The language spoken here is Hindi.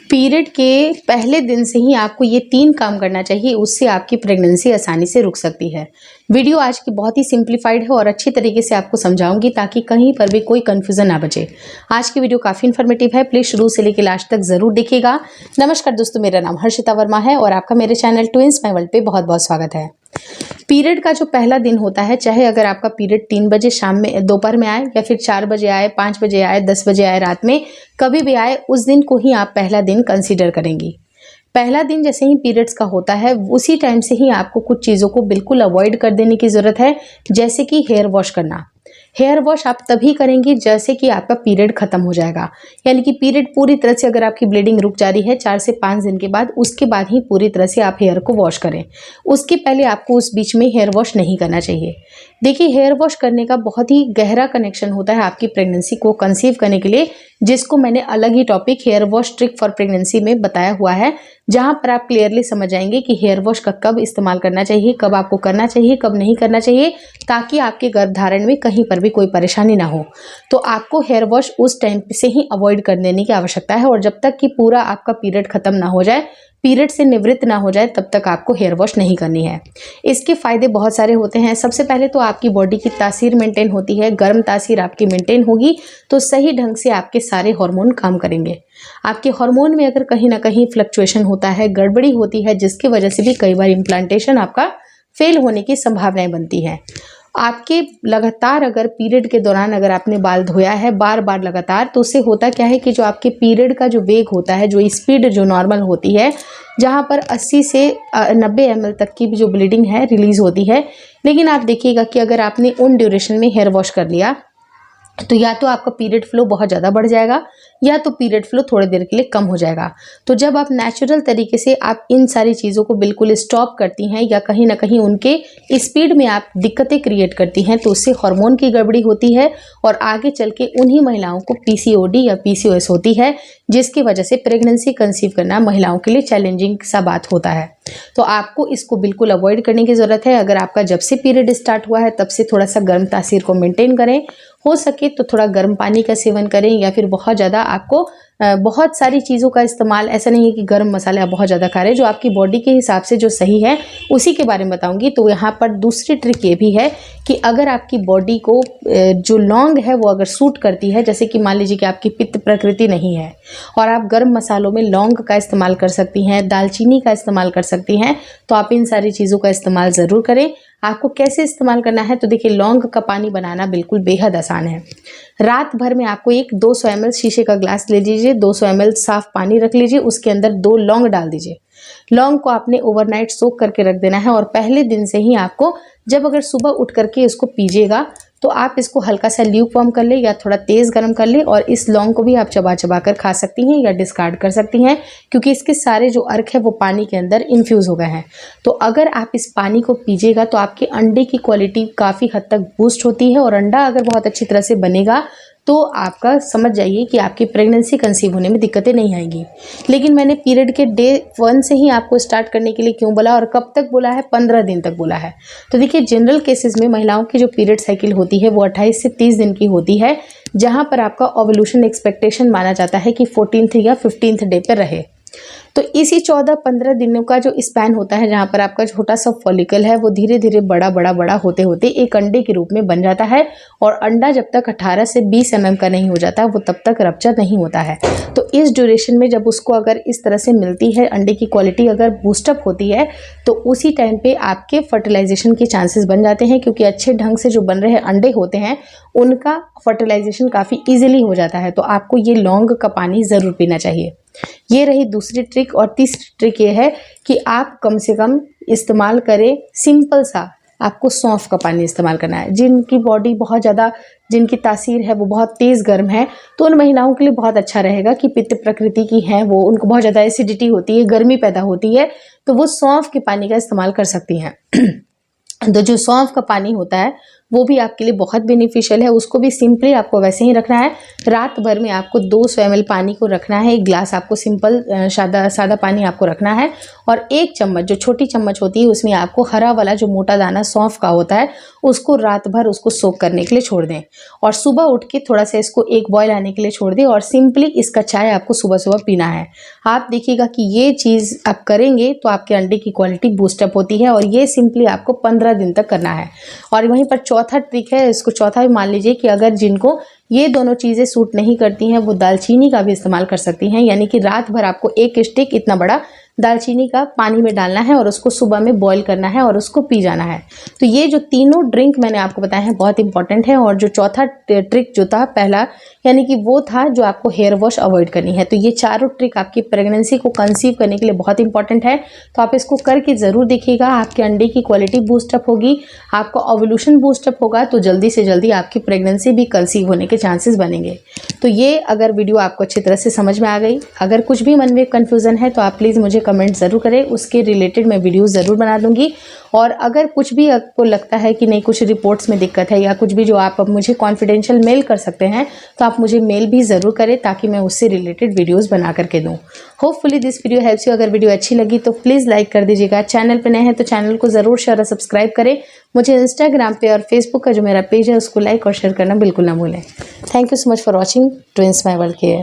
पीरियड के पहले दिन से ही आपको ये 3 काम करना चाहिए, उससे आपकी प्रेगनेंसी आसानी से रुक सकती है। वीडियो आज की बहुत ही सिंप्लीफाइड है और अच्छी तरीके से आपको समझाऊंगी ताकि कहीं पर भी कोई कंफ्यूजन ना बचे। आज की वीडियो काफ़ी इन्फॉर्मेटिव है, प्लीज़ शुरू से लेकर लास्ट तक ज़रूर देखिएगा। नमस्कार दोस्तों, मेरा नाम हर्षिता वर्मा है और आपका मेरे चैनल ट्विंस माय वर्ल्ड पे बहुत बहुत स्वागत है। पीरियड का जो पहला दिन होता है, चाहे अगर आपका पीरियड 3 बजे शाम में दोपहर में आए या फिर 4 बजे आए, 5 बजे आए, 10 बजे आए, रात में कभी भी आए, उस दिन को ही आप पहला दिन कंसीडर करेंगी। पहला दिन जैसे ही पीरियड्स का होता है उसी टाइम से ही आपको कुछ चीज़ों को बिल्कुल अवॉइड कर देने की ज़रूरत है, जैसे कि हेयर वॉश करना। हेयर वॉश आप तभी करेंगी जैसे कि आपका पीरियड खत्म हो जाएगा, यानी कि पीरियड पूरी तरह से अगर आपकी ब्लीडिंग रुक जा रही है 4 से 5 दिन के बाद, उसके बाद ही पूरी तरह से आप हेयर को वॉश करें। उसके पहले आपको उस बीच में हेयर वॉश नहीं करना चाहिए। देखिए, हेयर वॉश करने का बहुत ही गहरा कनेक्शन होता है आपकी प्रेगनेंसी को कंसीव करने के लिए, जिसको मैंने अलग ही topic hair wash trick for pregnancy में बताया हुआ है, जहां पर आप क्लियरली समझ जाएंगे कि हेयर वॉश का कब इस्तेमाल करना चाहिए, कब आपको करना चाहिए, कब नहीं करना चाहिए, ताकि आपके गर्भधारण में कहीं पर भी कोई परेशानी ना हो। तो आपको हेयर वॉश उस टाइम से ही अवॉइड कर देने की आवश्यकता है और जब तक कि पूरा आपका पीरियड खत्म ना हो जाए, पीरियड से निवृत्त ना हो जाए, तब तक आपको हेयर वॉश नहीं करनी है। इसके फायदे बहुत सारे होते हैं। सबसे पहले तो आपकी बॉडी की तासीर मेंटेन होती है, गर्म तासीर आपकी मेंटेन होगी तो सही ढंग से आपके सारे हार्मोन काम करेंगे। आपके हार्मोन में अगर कहीं ना कहीं फ्लक्चुएशन होता है, गड़बड़ी होती है, जिसकी वजह से भी कई बार इम्प्लांटेशन आपका फेल होने की संभावनाएं बनती हैं। आपके लगातार अगर पीरियड के दौरान अगर आपने बाल धोया है बार बार लगातार, तो उससे होता क्या है कि जो आपके पीरियड का जो वेग होता है, जो स्पीड जो नॉर्मल होती है, जहां पर 80 से 90 ml तक की भी जो ब्लीडिंग है रिलीज होती है, लेकिन आप देखिएगा कि अगर आपने उन ड्यूरेशन में हेयर वॉश कर लिया तो या तो आपका पीरियड फ्लो बहुत ज़्यादा बढ़ जाएगा या तो पीरियड फ्लो थोड़ी देर के लिए कम हो जाएगा। तो जब आप नेचुरल तरीके से आप इन सारी चीज़ों को बिल्कुल स्टॉप करती हैं या कहीं ना कहीं उनके स्पीड में आप दिक्कतें क्रिएट करती हैं, तो उससे हार्मोन की गड़बड़ी होती है और आगे चल के उन्हीं महिलाओं को पीसीओडी या पीसीओएस होती है, जिसकी वजह से प्रेगनेंसी कंसीव करना महिलाओं के लिए चैलेंजिंग सा बात होता है। तो आपको इसको बिल्कुल अवॉइड करने की ज़रूरत है। अगर आपका जब से पीरियड स्टार्ट हुआ है तब से थोड़ा सा गर्म तासीर को मेंटेन करें, हो सके तो थोड़ा गर्म पानी का सेवन करें, या फिर बहुत ज़्यादा आपको बहुत सारी चीज़ों का इस्तेमाल, ऐसा नहीं है कि गर्म मसाले आप बहुत ज़्यादा खा रहे हैं, जो आपकी बॉडी के हिसाब से जो सही है उसी के बारे में बताऊंगी। तो यहाँ पर दूसरी ट्रिक ये भी है कि अगर आपकी बॉडी को जो लौंग है वो अगर सूट करती है, जैसे कि मान लीजिए कि आपकी पित्त प्रकृति नहीं है और आप गर्म मसालों में लौंग का इस्तेमाल कर सकती हैं, दालचीनी का इस्तेमाल कर सकती हैं, तो आप इन सारी चीज़ों का इस्तेमाल ज़रूर करें। आपको कैसे इस्तेमाल करना है, तो देखिए, लौंग का पानी बनाना बिल्कुल बेहद आसान है। रात भर में आपको एक 200 ml शीशे का ग्लास ले लीजिए, 200 ml साफ पानी रख लीजिए, उसके अंदर 2 लौंग डाल दीजिए। लौंग को आपने ओवरनाइट सोक करके रख देना है और पहले दिन से ही आपको जब अगर सुबह उठ करके इसको पीजिएगा तो आप इसको हल्का सा ल्यूक वार्म कर ले या थोड़ा तेज़ गर्म कर ले, और इस लौंग को भी आप चबा चबा कर खा सकती हैं या डिस्कार्ड कर सकती हैं, क्योंकि इसके सारे जो अर्क है वो पानी के अंदर इन्फ्यूज़ हो गए हैं। तो अगर आप इस पानी को पीजिएगा तो आपके अंडे की क्वालिटी काफ़ी हद तक बूस्ट होती है और अंडा अगर बहुत अच्छी तरह से बनेगा तो आपका समझ जाइए कि आपकी प्रेगनेंसी कंसीव होने में दिक्कतें नहीं आएंगी। लेकिन मैंने पीरियड के डे 1 से ही आपको स्टार्ट करने के लिए क्यों बोला और कब तक बोला है? 15 दिन तक बोला है। तो देखिए, जनरल केसेस में महिलाओं की जो पीरियड साइकिल होती है वो 28 से 30 दिन की होती है, जहां पर आपका ओव्यूलेशन एक्सपेक्टेशन माना जाता है कि 14th या 15th डे पर रहे। तो इसी 14-15 दिनों का जो स्पैन होता है, जहाँ पर आपका छोटा सा फॉलिकल है वो धीरे धीरे बड़ा बड़ा बड़ा होते होते एक अंडे के रूप में बन जाता है, और अंडा जब तक 18 से 20 mm का नहीं हो जाता वो तब तक रप्चर नहीं होता है। तो इस ड्यूरेशन में जब उसको अगर इस तरह से मिलती है, अंडे की क्वालिटी अगर बूस्टअप होती है, तो उसी टाइम पे आपके फर्टिलाइजेशन के चांसेस बन जाते हैं, क्योंकि अच्छे ढंग से जो बन रहे अंडे होते हैं उनका फर्टिलाइजेशन काफ़ी ईजिली हो जाता है। तो आपको ये लौंग का पानी ज़रूर पीना चाहिए। ये रही दूसरी ट्रिक। और तीसरी ट्रिक ये है कि आप कम से कम इस्तेमाल करें सिंपल सा, आपको सौंफ का पानी इस्तेमाल करना है। जिनकी बॉडी बहुत ज़्यादा, जिनकी तासीर है वो बहुत तेज़ गर्म है, तो उन महिलाओं के लिए बहुत अच्छा रहेगा कि पित्त प्रकृति की हैं, वो उनको बहुत ज़्यादा एसिडिटी होती है, गर्मी पैदा होती है, तो वो सौंफ के पानी का इस्तेमाल कर सकती हैं। तो जो सौंफ का पानी होता है वो भी आपके लिए बहुत बेनिफिशियल है। उसको भी सिंपली आपको वैसे ही रखना है। रात भर में आपको 200 ml पानी को रखना है। एक ग्लास आपको सिंपल सादा पानी आपको रखना है और 1 चम्मच, जो छोटी चम्मच होती है उसमें आपको हरा वाला जो मोटा दाना सौंफ का होता है उसको रात भर उसको सोक करने के लिए छोड़ दें और सुबह उठ के थोड़ा सा इसको एक बॉयल आने के लिए छोड़ दें और सिंपली इसका चाय आपको सुबह सुबह पीना है। आप देखिएगा कि ये चीज़ आप करेंगे तो आपके अंडे की क्वालिटी बूस्टअप होती है और ये सिंपली आपको 15 दिन तक करना है। और वहीं पर चौथा ट्रिक है, इसको चौथा भी मान लीजिए कि अगर जिनको ये दोनों चीज़ें सूट नहीं करती हैं वो दालचीनी का भी इस्तेमाल कर सकती हैं। यानी कि रात भर आपको 1 स्टिक इतना बड़ा दालचीनी का पानी में डालना है और उसको सुबह में बॉईल करना है और उसको पी जाना है। तो ये जो तीनों ड्रिंक मैंने आपको बताए हैं बहुत इंपॉर्टेंट है। और जो चौथा ट्रिक जो था पहला, यानी कि वो था जो आपको हेयर वॉश अवॉइड करनी है। तो ये चारों ट्रिक आपकी प्रेगनेंसी को कंसीव करने के लिए बहुत इंपॉर्टेंट है। तो आप इसको करके ज़रूर देखिएगा। आपके अंडे की क्वालिटी बूस्टअप होगी, आपका ओव्यूलेशन बूस्टअप होगा, तो जल्दी से जल्दी आपकी प्रेगनेंसी भी कंसीव होने के चांसेस बनेंगे। तो ये अगर वीडियो आपको अच्छी तरह से समझ में आ गई, अगर कुछ भी मन में कन्फ्यूज़न है तो आप प्लीज़ मुझे कमेंट ज़रूर करें, उसके रिलेटेड मैं वीडियो ज़रूर बना दूंगी। और अगर कुछ भी आपको लगता है कि नहीं कुछ रिपोर्ट्स में दिक्कत है या कुछ भी जो आप मुझे कॉन्फिडेंशियल मेल कर सकते हैं तो आप मुझे मेल भी ज़रूर करें ताकि मैं उससे रिलेटेड वीडियोस बना करके दूं। Hopefully this video helps you. अगर वीडियो अच्छी लगी तो प्लीज़ लाइक कर दीजिएगा। चैनल पर नए हैं तो चैनल को ज़रूर शेयर और सब्सक्राइब करें। मुझे इंस्टाग्राम पे और फेसबुक का जो मेरा पेज है उसको लाइक और शेयर करना बिल्कुल ना भूलें। Thank you so much for watching twins my world care.